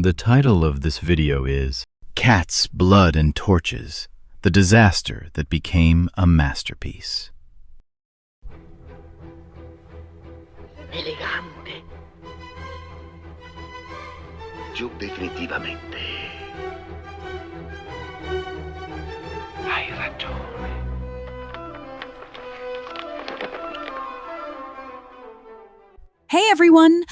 The title of this video is Cats, Blood and Torches, the Disaster That Became a Masterpiece. Elegante. Giù definitivamente. Hai ragione. Hey everyone!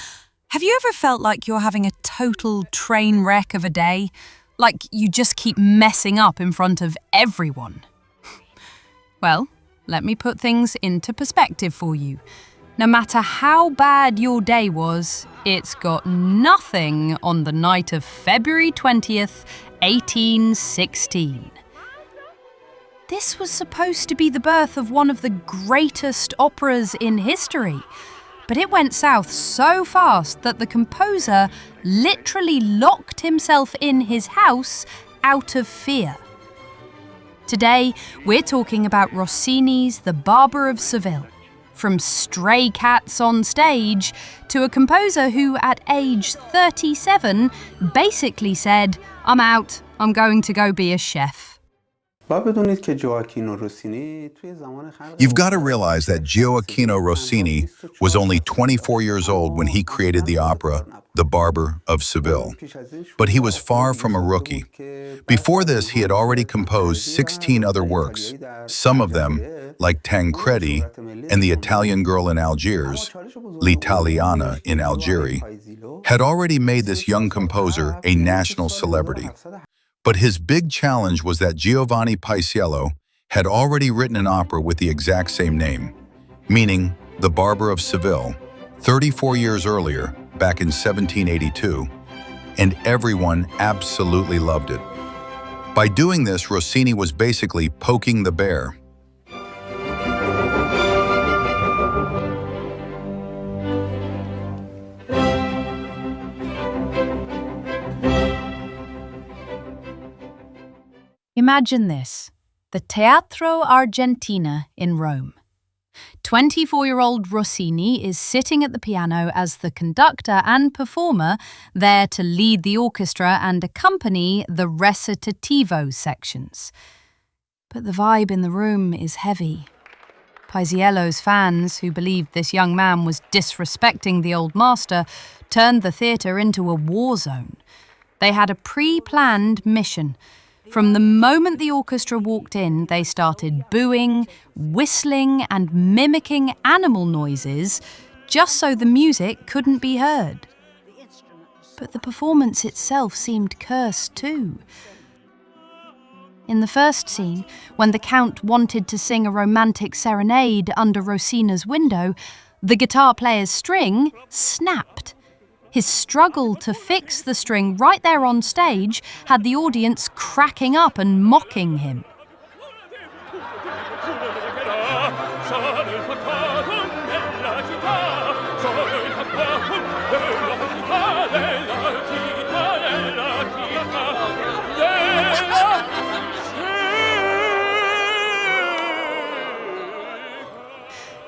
Have you ever felt like you're having a total train wreck of a day? Like you just keep messing up in front of everyone? Well, let me put things into perspective for you. No matter how bad your day was, it's got nothing on the night of February 20th, 1816. This was supposed to be the birth of one of the greatest operas in history. But it went south so fast that the composer literally locked himself in his house out of fear. Today, we're talking about Rossini's The Barber of Seville. From stray cats on stage to a composer who, at age 37, basically said, "I'm out, I'm going to go be a chef." You've got to realize that Gioachino Rossini was only 24 years old when he created the opera The Barber of Seville. But he was far from a rookie. Before this, he had already composed 16 other works, some of them, like Tancredi and The Italian Girl in Algiers, L'Italiana in Algeria, had already made this young composer a national celebrity. But his big challenge was that Giovanni Paisiello had already written an opera with the exact same name, meaning The Barber of Seville, 34 years earlier, back in 1782, and everyone absolutely loved it. By doing this, Rossini was basically poking the bear. Imagine this, the Teatro Argentina in Rome. 24-year-old Rossini is sitting at the piano as the conductor and performer, there to lead the orchestra and accompany the recitativo sections. But the vibe in the room is heavy. Paisiello's fans, who believed this young man was disrespecting the old master, turned the theatre into a war zone. They had a pre-planned mission. From the moment the orchestra walked in, they started booing, whistling, and mimicking animal noises just so the music couldn't be heard. But the performance itself seemed cursed too. In the first scene, when the Count wanted to sing a romantic serenade under Rosina's window, the guitar player's string snapped. His struggle to fix the string right there on stage had the audience cracking up and mocking him.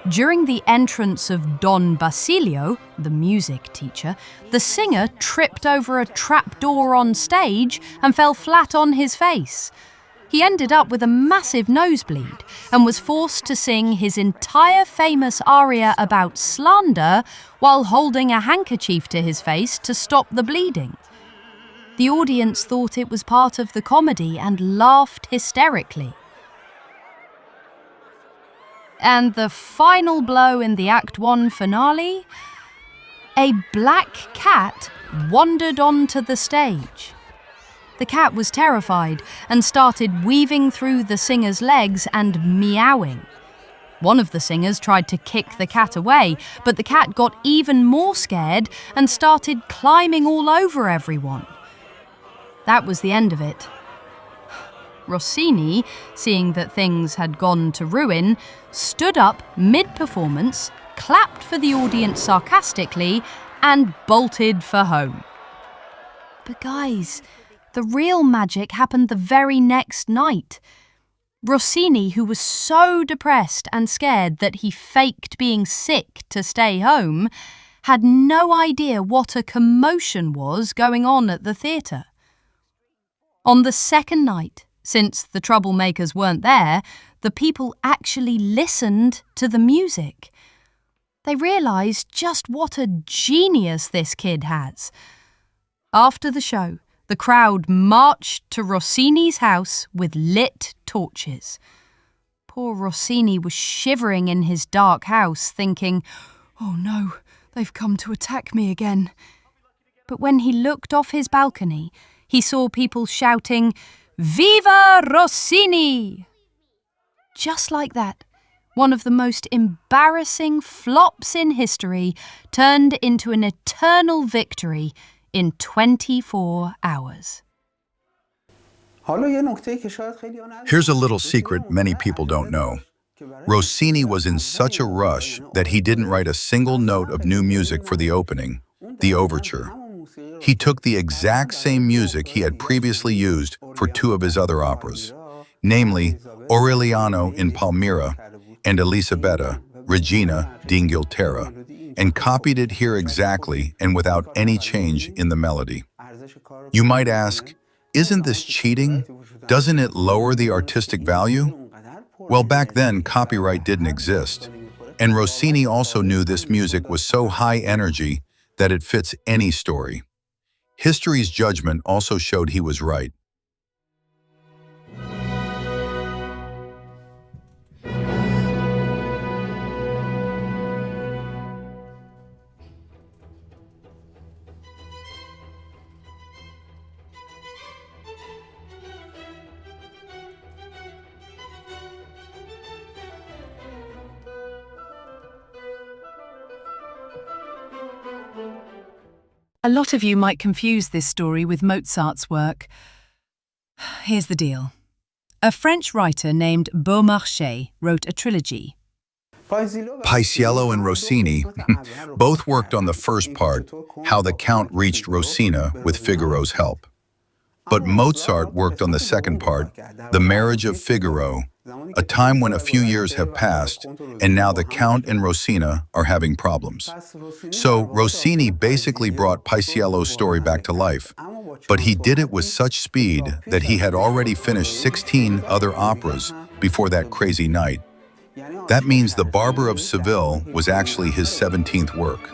During the entrance of Don Basilio, the music teacher, the singer tripped over a trapdoor on stage and fell flat on his face. He ended up with a massive nosebleed and was forced to sing his entire famous aria about slander while holding a handkerchief to his face to stop the bleeding. The audience thought it was part of the comedy and laughed hysterically. And the final blow in the Act 1 finale? A black cat wandered onto the stage. The cat was terrified and started weaving through the singer's legs and meowing. One of the singers tried to kick the cat away, but the cat got even more scared and started climbing all over everyone. That was the end of it. Rossini, seeing that things had gone to ruin, stood up mid-performance, clapped for the audience sarcastically, and bolted for home. But guys, the real magic happened the very next night. Rossini, who was so depressed and scared that he faked being sick to stay home, had no idea what a commotion was going on at the theatre. On the second night, since the troublemakers weren't there, the people actually listened to the music. They realised just what a genius this kid has. After the show, the crowd marched to Rossini's house with lit torches. Poor Rossini was shivering in his dark house, thinking, "Oh no, they've come to attack me again." But when he looked off his balcony, he saw people shouting, "Viva Rossini!" Just like that, one of the most embarrassing flops in history turned into an eternal victory in 24 hours. Here's a little secret many people don't know. Rossini was in such a rush that he didn't write a single note of new music for the opening, the overture. He took the exact same music he had previously used for two of his other operas, namely Aureliano in Palmira and Elisabetta, Regina d'Inghilterra, and copied it here exactly and without any change in the melody. You might ask, isn't this cheating? Doesn't it lower the artistic value? Well, back then, copyright didn't exist, and Rossini also knew this music was so high energy that it fits any story. History's judgment also showed he was right. A lot of you might confuse this story with Mozart's work. Here's the deal. A French writer named Beaumarchais wrote a trilogy. Paisiello and Rossini both worked on the first part, how the Count reached Rosina with Figaro's help. But Mozart worked on the second part, the marriage of Figaro, a time when a few years have passed, and now the Count and Rosina are having problems. So Rossini basically brought Paisiello's story back to life, but he did it with such speed that he had already finished 16 other operas before that crazy night. That means The Barber of Seville was actually his 17th work.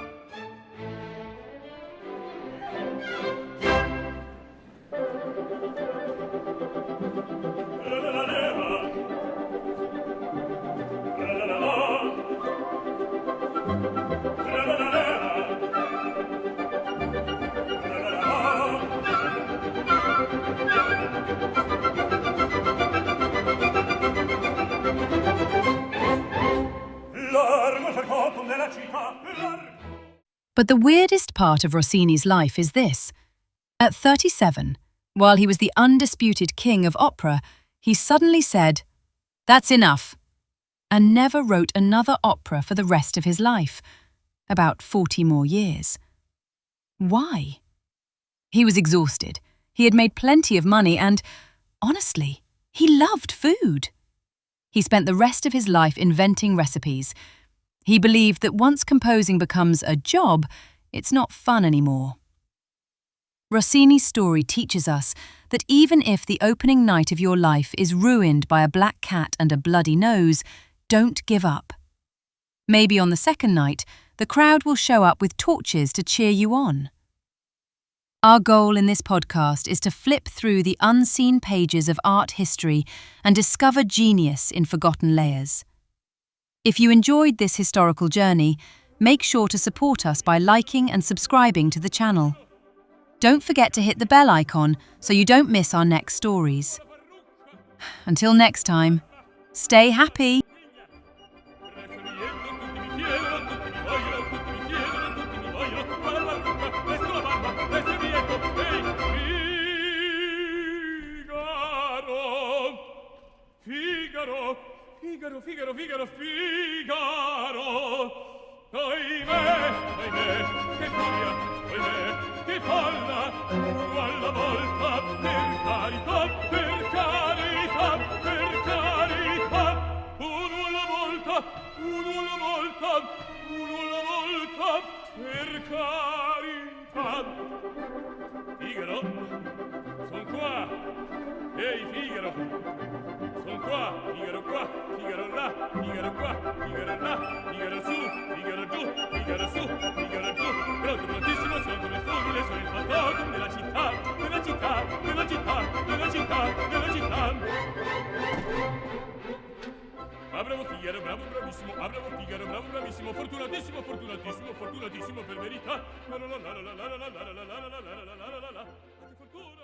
But the weirdest part of Rossini's life is this. At 37, while he was the undisputed king of opera, he suddenly said, "That's enough," and never wrote another opera for the rest of his life, about 40 more years. Why? He was exhausted. He had made plenty of money and, honestly, he loved food. He spent the rest of his life inventing recipes. He believed that once composing becomes a job, it's not fun anymore. Rossini's story teaches us that even if the opening night of your life is ruined by a black cat and a bloody nose, don't give up. Maybe on the second night, the crowd will show up with torches to cheer you on. Our goal in this podcast is to flip through the unseen pages of art history and discover genius in forgotten layers. If you enjoyed this historical journey, make sure to support us by liking and subscribing to the channel. Don't forget to hit the bell icon so you don't miss our next stories. Until next time, stay happy! Figaro, Figaro, Figaro, Figaro. Ahimè, che furia, ahimè, che folla. Alla volta, per carità, per carità, per carità. per carità. Figaro, son qua. Ehi, Figaro, son qua. Figaro qua, Figaro là, Figaro qua, Figaro là, Figaro su, Figaro giù, Figaro su, Figaro giù. Pronto, prontissimo, sono come il fulmine, sono il fantotum della città, della città, della città, della città, della città. Ah, bravo Figaro, bravo, bravissimo. Ah, bravo Figaro, bravo, bravissimo. Fortunatissimo, fortunatissimo, fortunatissimo per verità. La la la la la la la la la la la la la la la la la la. Che fortuna!